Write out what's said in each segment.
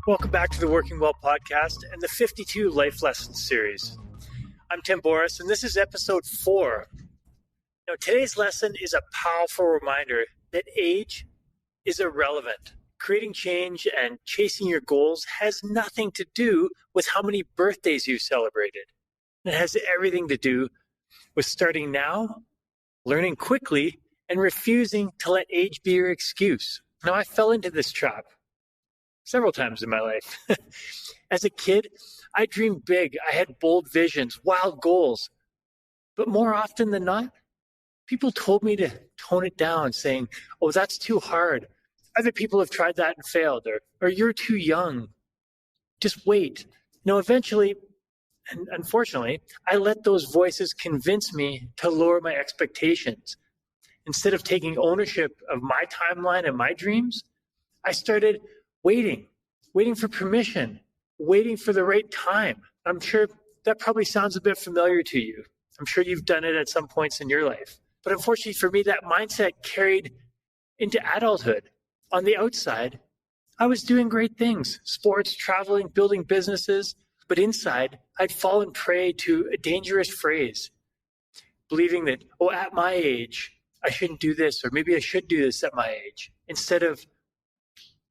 Welcome back to the Working Well podcast and the 52 Life Lessons series. I'm Tim Borys, and this is episode 4. Now, today's lesson is a powerful reminder that age is irrelevant. Creating change and chasing your goals has nothing to do with how many birthdays you celebrated. It has everything to do with starting now, learning quickly, and refusing to let age be your excuse. Now, I fell into this trap several times in my life. As a kid, I dreamed big. I had bold visions, wild goals. But more often than not, people told me to tone it down, saying, "Oh, that's too hard. Other people have tried that and failed," or "You're too young. Just wait." Eventually, and unfortunately, I let those voices convince me to lower my expectations. Instead of taking ownership of my timeline and my dreams, I started waiting for permission, waiting for the right time. I'm sure that probably sounds a bit familiar to you. I'm sure you've done it at some points in your life. But unfortunately for me, that mindset carried into adulthood. On the outside, I was doing great things, sports, traveling, building businesses. But inside, I'd fallen prey to a dangerous phrase, believing that, at my age, I shouldn't do this, or maybe I should do this at my age, instead of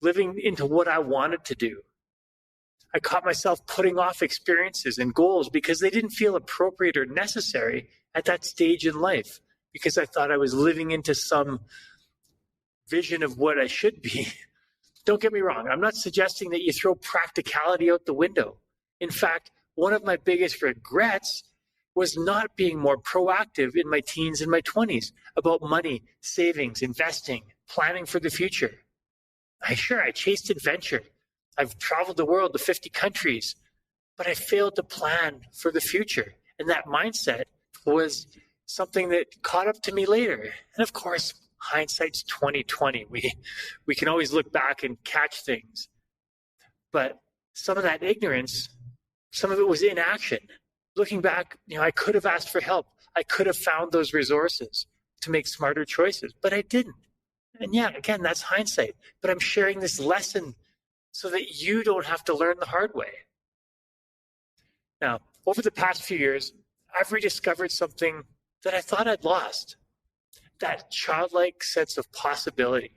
living into what I wanted to do. I caught myself putting off experiences and goals because they didn't feel appropriate or necessary at that stage in life, because I thought I was living into some vision of what I should be. Don't get me wrong. I'm not suggesting that you throw practicality out the window. In fact, one of my biggest regrets was not being more proactive in my teens and my 20s about money, savings, investing, planning for the future. I chased adventure. I've traveled the world to 50 countries, but I failed to plan for the future. And that mindset was something that caught up to me later. And of course, hindsight's 2020. We can always look back and catch things. But some of that ignorance, some of it was inaction. Looking back, I could have asked for help. I could have found those resources to make smarter choices, but I didn't. And again, that's hindsight. But I'm sharing this lesson so that you don't have to learn the hard way. Now, over the past few years, I've rediscovered something that I thought I'd lost. That childlike sense of possibility.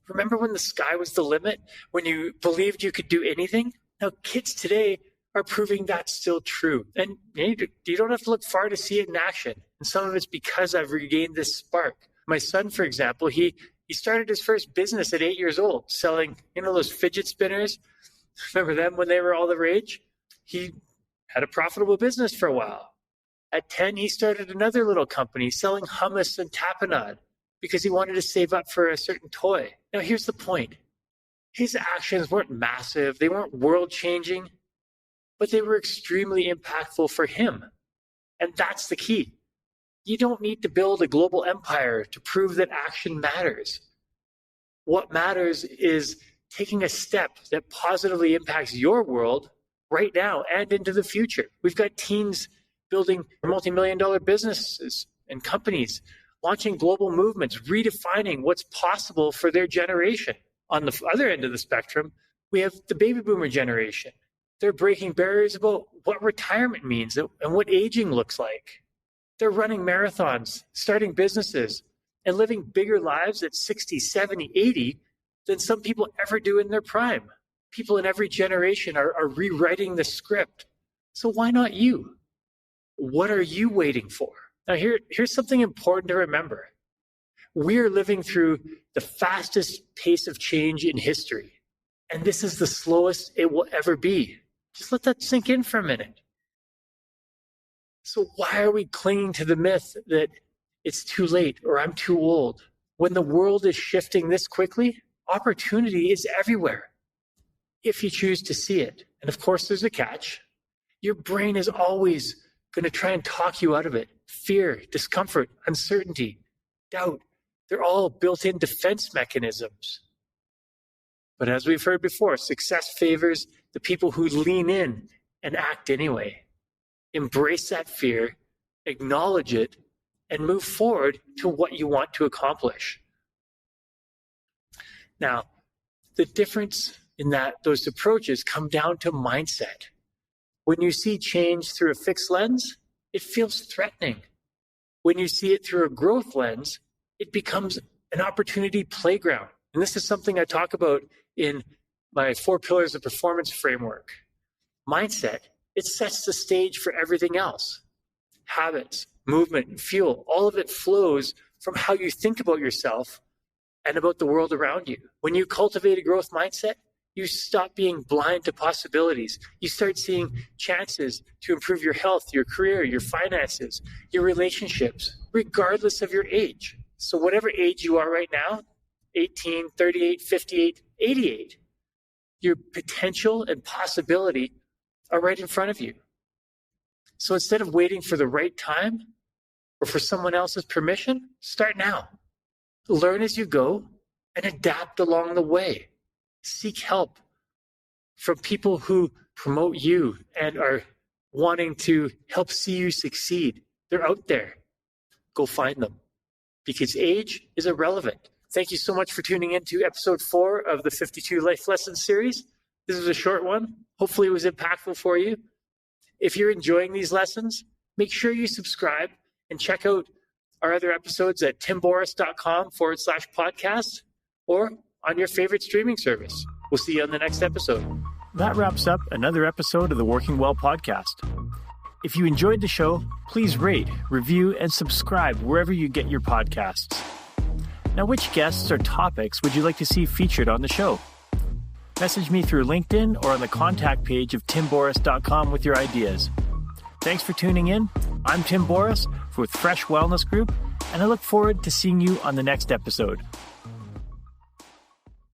Remember when the sky was the limit? When you believed you could do anything? Now, kids today are proving that's still true. And you don't have to look far to see it in action. And some of it's because I've regained this spark. My son, for example, he started his first business at 8 years old, selling, those fidget spinners. Remember them when they were all the rage? He had a profitable business for a while. At 10, he started another little company selling hummus and tapenade because he wanted to save up for a certain toy. Now, here's the point. His actions weren't massive. They weren't world-changing, but they were extremely impactful for him. And that's the key. You don't need to build a global empire to prove that action matters. What matters is taking a step that positively impacts your world right now and into the future. We've got teens building multi-million-dollar businesses and companies, launching global movements, redefining what's possible for their generation. On the other end of the spectrum, we have the baby boomer generation. They're breaking barriers about what retirement means and what aging looks like. They're running marathons, starting businesses, and living bigger lives at 60, 70, 80 than some people ever do in their prime. People in every generation are rewriting the script. So why not you? What are you waiting for? Now, here's something important to remember. We are living through the fastest pace of change in history, and this is the slowest it will ever be. Just let that sink in for a minute. So why are we clinging to the myth that it's too late or I'm too old? When the world is shifting this quickly, opportunity is everywhere if you choose to see it. And of course, there's a catch. Your brain is always going to try and talk you out of it. Fear, discomfort, uncertainty, doubt, they're all built-in defense mechanisms. But as we've heard before, success favors the people who lean in and act anyway. Embrace that fear, acknowledge it, and move forward to what you want to accomplish. Now, the difference in that those approaches come down to mindset. When you see change through a fixed lens, it feels threatening. When you see it through a growth lens, it becomes an opportunity playground. And this is something I talk about in my 4 pillars of performance framework. Mindset, it sets the stage for everything else. Habits, movement, fuel, all of it flows from how you think about yourself and about the world around you. When you cultivate a growth mindset, you stop being blind to possibilities. You start seeing chances to improve your health, your career, your finances, your relationships, regardless of your age. So whatever age you are right now, 18, 38, 58, 88, your potential and possibility are right in front of you. So instead of waiting for the right time or for someone else's permission, start now. Learn as you go and adapt along the way. Seek help from people who promote you and are wanting to help see you succeed. They're out there. Go find them, because age is irrelevant. Thank you so much for tuning in to episode 4 of the 52 Life Lessons series. This was a short one. Hopefully it was impactful for you. If you're enjoying these lessons, make sure you subscribe and check out our other episodes at timborys.com/podcast or on your favorite streaming service. We'll see you on the next episode. That wraps up another episode of the Working Well podcast. If you enjoyed the show, please rate, review, and subscribe wherever you get your podcasts. Now, which guests or topics would you like to see featured on the show? Message me through LinkedIn or on the contact page of timborys.com with your ideas. Thanks for tuning in. I'm Tim Borys with Fresh Wellness Group, and I look forward to seeing you on the next episode.